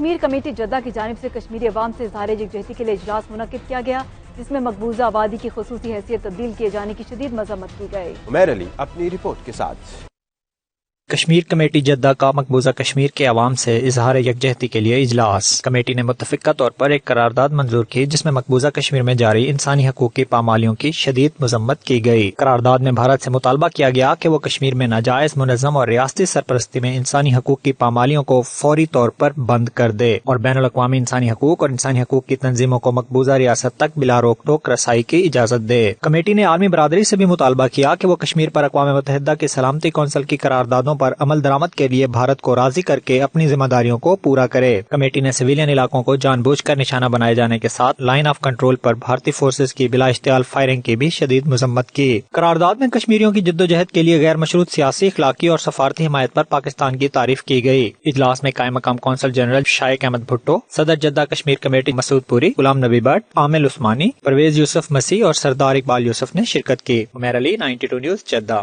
Kashmir committee Jeddah کی جانب سے کشمیری عوام سے اظہار یکجہتی کے لیے اجلاس منعقد کیا گیا، جس میں مقبوضہ آبادی کی خصوصی حیثیت تبدیل کیے جانے کی شدید مذمت کی گئی۔ عمیر علی اپنی رپورٹ کے ساتھ۔ کشمیر کمیٹی جدہ کا مقبوضہ کشمیر کے عوام سے اظہار یکجہتی کے لیے اجلاس۔ کمیٹی نے متفقہ طور پر ایک قرارداد منظور کی جس میں مقبوضہ کشمیر میں جاری انسانی حقوق کی پامالیوں کی شدید مذمت کی گئی۔ قرارداد میں بھارت سے مطالبہ کیا گیا کہ وہ کشمیر میں ناجائز، منظم اور ریاستی سرپرستی میں انسانی حقوق کی پامالیوں کو فوری طور پر بند کر دے اور بین الاقوامی انسانی حقوق اور انسانی حقوق کی تنظیموں کو مقبوضہ ریاست تک بلا روک ٹوک رسائی کی اجازت دے۔ کمیٹی نے عالمی برادری سے بھی مطالبہ کیا کہ وہ کشمیر پر اقوام متحدہ کی سلامتی کونسل کی قراردادوں پر عمل درآمد کے لیے بھارت کو راضی کر کے اپنی ذمہ داریوں کو پورا کرے۔ کمیٹی نے سویلین علاقوں کو جان بوجھ کر نشانہ بنائے جانے کے ساتھ لائن آف کنٹرول پر بھارتی فورسز کی بلا اشتعال فائرنگ کی بھی شدید مذمت کی۔ قرارداد میں کشمیریوں کی جدوجہد کے لیے غیر مشروط سیاسی، اخلاقی اور سفارتی حمایت پر پاکستان کی تعریف کی گئی۔ اجلاس میں قائم مقام کونسل جنرل شائق احمد بھٹو، صدر جدہ کشمیر کمیٹی مسعود پوری، غلام نبی بٹ، عامل عثمانی، پرویز یوسف مسیح اور سردار اقبال یوسف نے شرکت کی۔ عمیر علی، 92 نیوز، جدہ۔